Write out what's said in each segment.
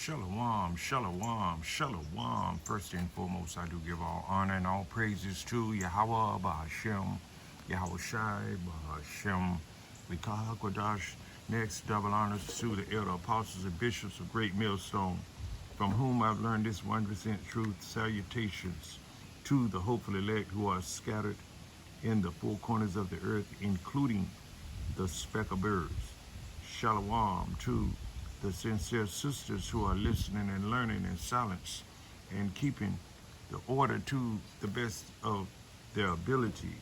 Shalom, shalom, shalom. First and foremost, I do give all honor and all praises to Yahweh Bahashem, Yahweh Shai Bahashem, Wikaha Kodash. Next, double honors to the elder apostles and bishops of Great Millstone, from whom I've learned this 100% truth. Salutations to the hopeful elect who are scattered in the four corners of the earth, including the speck of birds. Shalom to the sincere sisters who are listening and learning in silence and keeping the order to the best of their ability.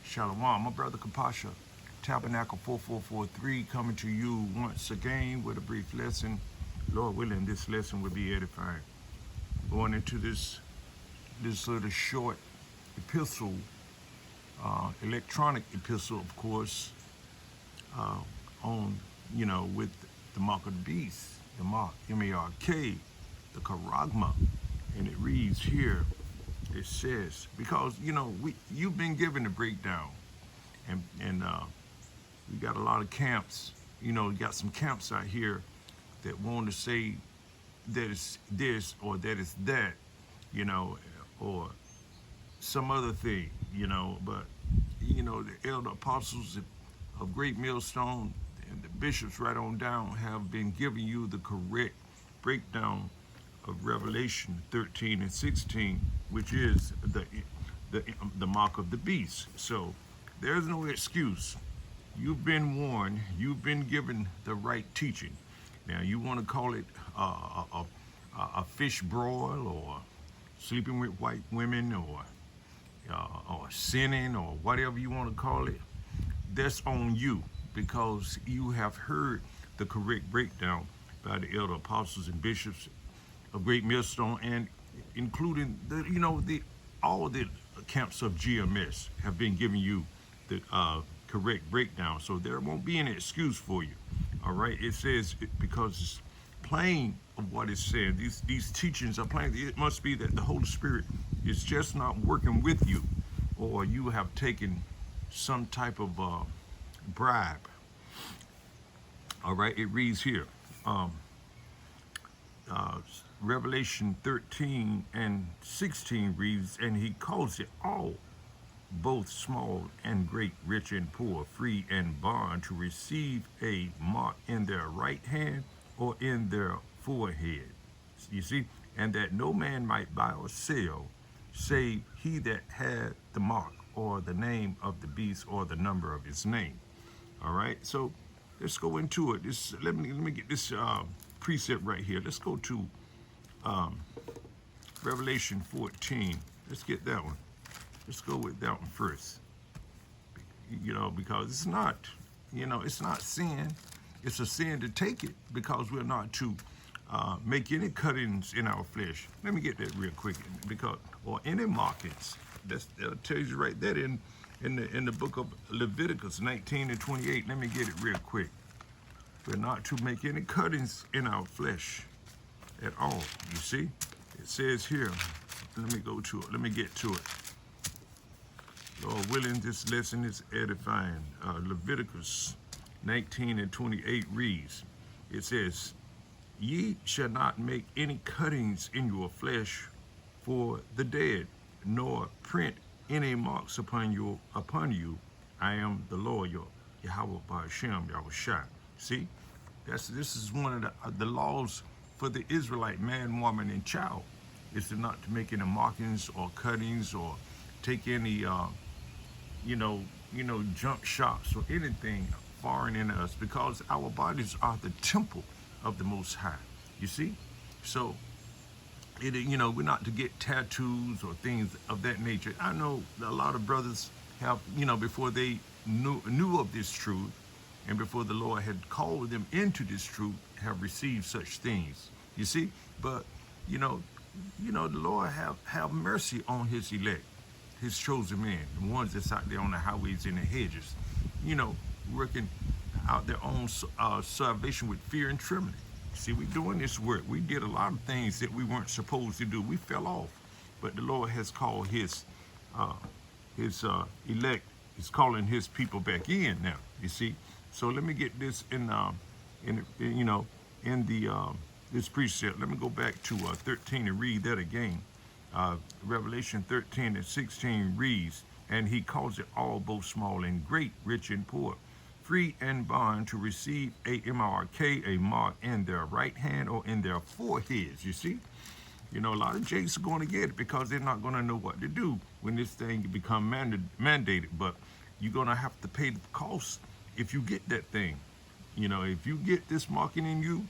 Shalom, my brother Kapasha, Tabernacle 4443, coming to you once again with a brief lesson. Lord willing, this lesson will be edifying. Going into this little short epistle, electronic epistle, of course, on, with the mark of the beast, the mark, M-A-R-K, the charagma. And it reads here, it says, because, you've been given the breakdown, and we got a lot of camps, we got some camps out here that want to say that it's this or that it's that, or some other thing, but, the elder apostles of Great Millstone and the bishops right on down have been giving you the correct breakdown of Revelation 13 and 16, which is the mark of the beast. So there's no excuse. You've been warned. You've been given the right teaching. Now you want to call it a fish broil, or sleeping with white women, or sinning, or whatever you want to call it. That's on you, because you have heard the correct breakdown by the elder apostles and bishops of Great Millstone, and including all the camps of GMS have been giving you the correct breakdown. So there won't be any excuse for you. All right, it says because it's plain of what it's saying. These teachings are plain. It must be that the Holy Spirit is just not working with you, or you have taken some type of bribe. All right, it reads here, Revelation 13 and 16 reads, and he calls it all, both small and great, rich and poor, free and bond, to receive a mark in their right hand or in their forehead. You see, and that no man might buy or sell, save he that had the mark, or the name of the beast, or the number of his name. All right, so let's go into it. Let me get this precept right here. Let's go to Revelation 14. Let's get that one. Let's go with that one first. Because it's not, it's not sin. It's a sin to take it, because we're not to make any cuttings in our flesh. Let me get that real quick, or any markings. That tells you right there in the book of Leviticus 19 and 28. Let me get it real quick. We're not to make any cuttings in our flesh at all. You see, it says here. Let me go to it. Let me get to it. Lord willing, this lesson is edifying. Leviticus 19 and 28 reads, it says, ye shall not make any cuttings in your flesh for the dead, nor print any marks upon you. I am the Lord, your Yahweh Bahashem, Yahweh Shai. See, this is one of the laws for the Israelite man, woman, and child, is to not to make any markings or cuttings, or take any junk shots or anything foreign in us, because our bodies are the temple of the Most High. You see, so we're not to get tattoos or things of that nature. I know a lot of brothers have, before they knew of this truth, and before the Lord had called them into this truth, have received such things. You see, but the Lord have mercy on His elect, His chosen men, the ones that's out there on the highways and the hedges, working out their own salvation with fear and trembling. See, we're doing this work. We did a lot of things that we weren't supposed to do. We fell off, but the Lord has called His elect. He's calling His people back in now. You see, so let me get this in the this precept. Let me go back to 13 and read that again. Revelation 13 and 16 reads, and he calls it all, both small and great, rich and poor, free and bond, to receive a mark, a mark in their right hand or in their foreheads. You see? You know, a lot of jakes are going to get it because they're not going to know what to do when this thing become mandated. But you're going to have to pay the cost if you get that thing. You know, if you get this marking in you,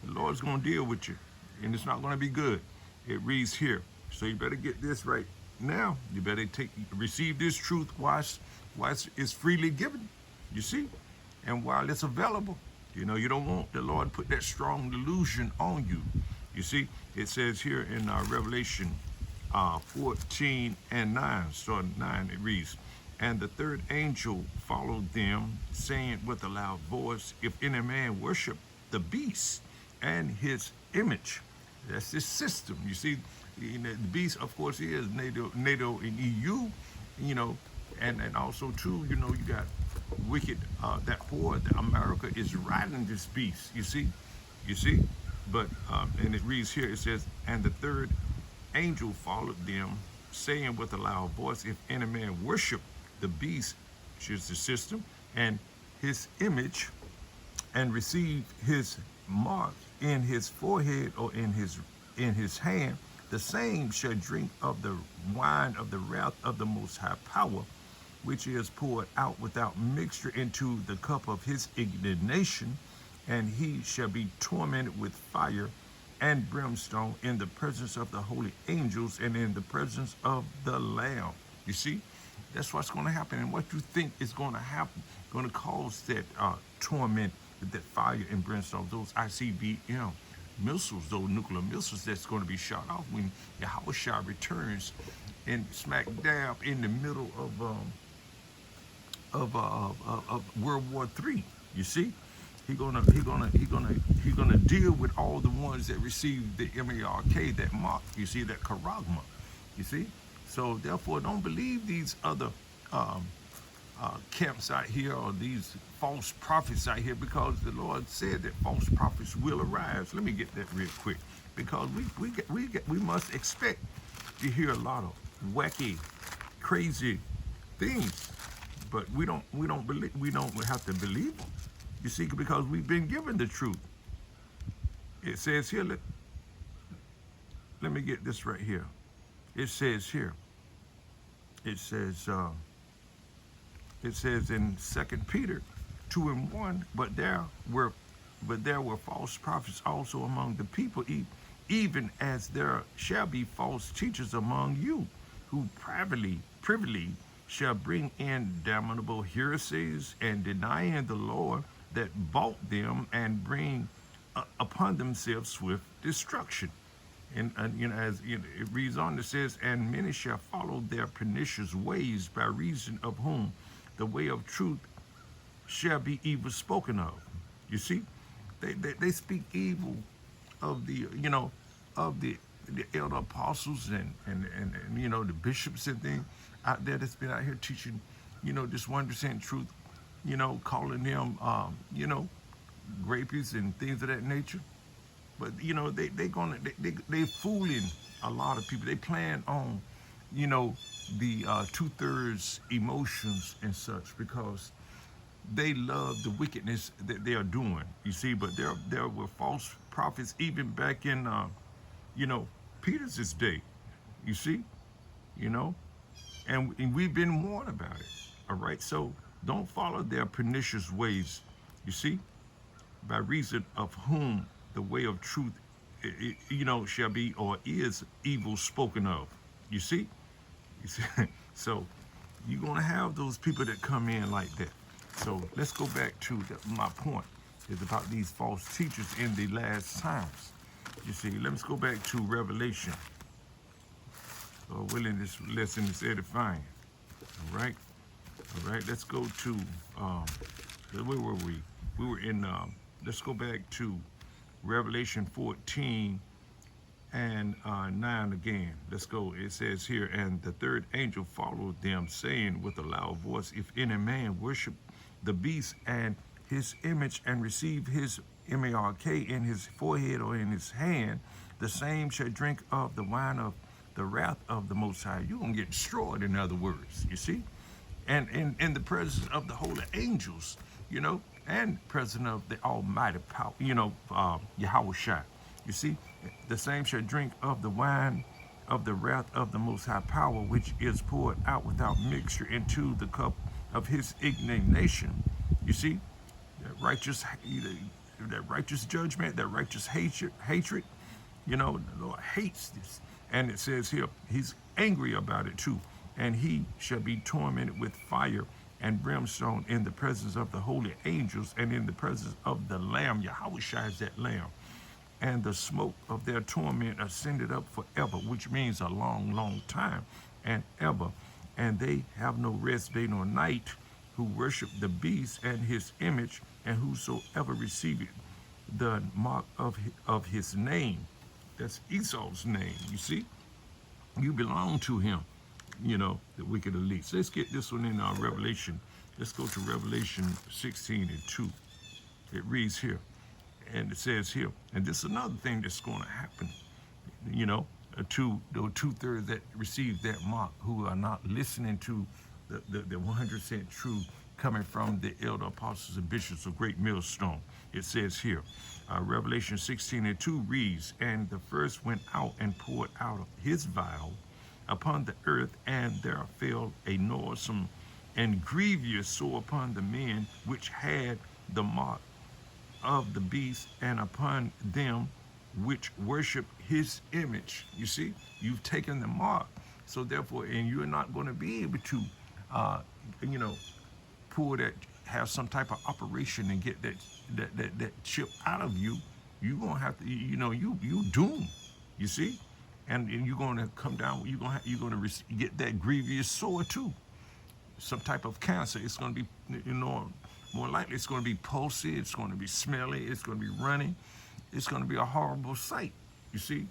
the Lord's going to deal with you, and it's not going to be good. It reads here. So you better get this right now. You better receive this truth while it's freely given. You see? And while it's available, you know, you don't want the Lord to put that strong delusion on you. You see, it says here in Revelation 14 and 9, starting 9, it reads, and the third angel followed them, saying with a loud voice, if any man worship the beast and his image. That's this system. You see, the beast, of course, is NATO and EU, you know, and also, too, you know, you got wicked, that poor, America is riding this beast, you see? But, and it reads here, it says, and the third angel followed them, saying with a loud voice, if any man worship the beast, which is the system, and his image, and receive his mark in his forehead or in his hand, the same shall drink of the wine of the wrath of the Most High Power, which is poured out without mixture into the cup of his indignation, and he shall be tormented with fire and brimstone in the presence of the holy angels and in the presence of the Lamb. You see, that's what's going to happen. And what you think is going to happen, going to cause that torment, that fire and brimstone, those ICBM missiles, those nuclear missiles that's going to be shot off when Yahushua returns and smack dab in the middle of World War III. You see, he's gonna deal with all the ones that received the mark, that mark. You see, that charagma. You see, so therefore, don't believe these other camps out here or these false prophets out here, because the Lord said that false prophets will arise. Let me get that real quick, because we must expect to hear a lot of wacky, crazy things, but we don't have to believe them. You see, because we've been given the truth. It says here, let me get this right here. It says here, it says in 2 Peter 2 and 1, but there were false prophets also among the people, even as there shall be false teachers among you, who privily shall bring in damnable heresies, and denying the Lord that bought them, and bring upon themselves swift destruction. And you know, as it reads on, it says, and many shall follow their pernicious ways, by reason of whom the way of truth shall be evil spoken of. You see, they speak evil of the, you know, of the elder apostles and you know, the bishops and things out there that's been out here teaching, you know, this 1% truth, you know, calling them, you know, grapies and things of that nature. But you know, they fooling a lot of people. They plan on, you know, the 2/3 emotions and such, because they love the wickedness that they are doing. You see, but there were false prophets even back in, you know, Peter's day. You see, you know, and we've been warned about it. All right, so don't follow their pernicious ways. You see, by reason of whom the way of truth, you know, shall be or is evil spoken of. You see? So you're going to have those people that come in like that. So let's go back to my point is about these false teachers in the last times. You see, let's go back to Revelation. Willing, this lesson is edifying. All right? All right, let's go to, where were we? We were in, let's go back to Revelation 14 and 9 again. Let's go. It says here, and the third angel followed them, saying with a loud voice, if any man worship the beast and his image, and receive his M-A-R-K, in his forehead or in his hand, the same shall drink of the wine of the wrath of the Most High. You're going to get destroyed, in other words, you see? And in the presence of the holy angels, and presence of the almighty power, Yahweh Shai. You see, the same shall drink of the wine of the wrath of the Most High power, which is poured out without mixture into the cup of his indignation. You see, that righteous, that righteous judgment, that righteous hatred. The Lord hates this. And it says here, he's angry about it too. And he shall be tormented with fire and brimstone in the presence of the holy angels and in the presence of the Lamb. Yahweh Shai is that Lamb. And the smoke of their torment ascended up forever, which means a long, long time and ever. And they have no rest day nor night who worship the beast and his image, and whosoever receiveth the mark of his name. That's Esau's name, you see? You belong to him, the wicked elite. So let's get this one in Revelation. Let's go to Revelation 16:2. It reads here, and it says here, and this is another thing that's going to happen, to the 2/3 that receive that mark, who are not listening to the 100% truth coming from the elder apostles and bishops of Great Millstone. It says here, Revelation 16:2 reads, and the first went out and poured out his vial upon the earth, and there fell a noisome and grievous sore upon the men which had the mark of the beast, and upon them which worship his image. You see, you've taken the mark. So therefore, and you're not going to be able to, pull that, have some type of operation and get that chip out of you. You're going to have to, you doomed, you see? And you're going to come down, you're going to get that grievous sore too. Some type of cancer. It's going to be, more likely it's going to be pulsy, it's going to be smelly, it's going to be running. It's going to be a horrible sight, you see?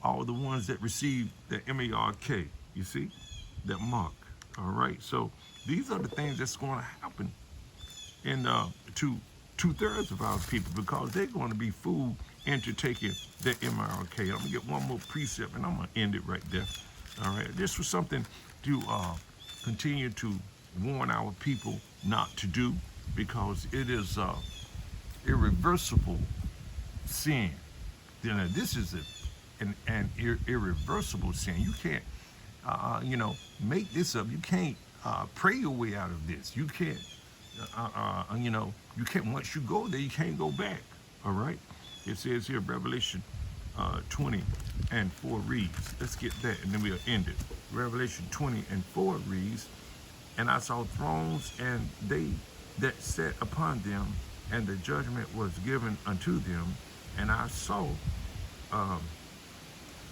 All the ones that receive the M-A-R-K, you see? That mark, all right? So these are the things that's going to happen in to 2/3 of our people, because they're going to be fooled into taking the M-A-R-K. I'm going to get one more precept, and I'm going to end it right there, all right? This was something to continue to warn our people not to do, because it is irreversible sin. This is an irreversible sin. You can't, make this up. You can't pray your way out of this. You can't, you can't. Once you go there, you can't go back. All right. It says here, Revelation 20:4 reads. Let's get that, and then we'll end it. Revelation 20:4 reads, and I saw thrones, and they that sat upon them, and the judgment was given unto them. And I saw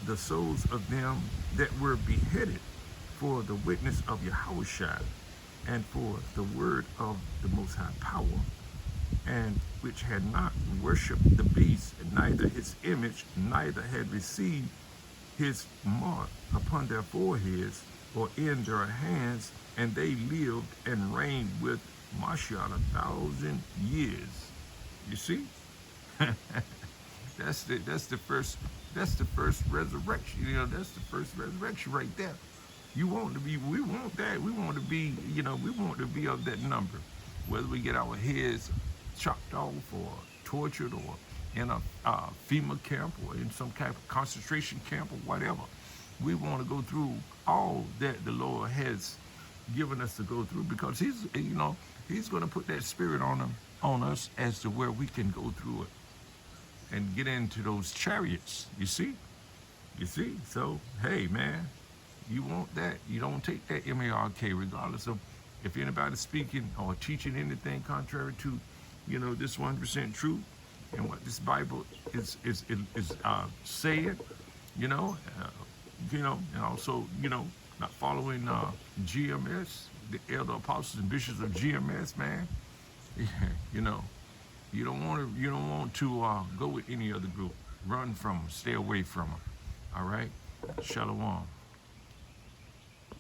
the souls of them that were beheaded for the witness of Yahushua, and for the word of the Most High power, and which had not worshipped the beast, neither his image, neither had received his mark upon their foreheads or in their hands, and they lived and reigned with Mashiach 1,000 years. You see? That's the first resurrection. That's the first resurrection right there. We want that. We want to be, we want to be of that number. Whether we get our heads chopped off or tortured or in a FEMA camp or in some kind of concentration camp or whatever. We want to go through all that the Lord has given us to go through, because he's going to put that spirit on us as to where we can go through it and get into those chariots. You see? So, hey, man, you want that. You don't take that M-A-R-K, regardless of if anybody's speaking or teaching anything contrary to, this 100% truth and what this Bible is saying, and also, not following GMS, the elder apostles and bishops of GMS, man. You don't want to go with any other group. Run from them. Stay away from them. All right? Shalom.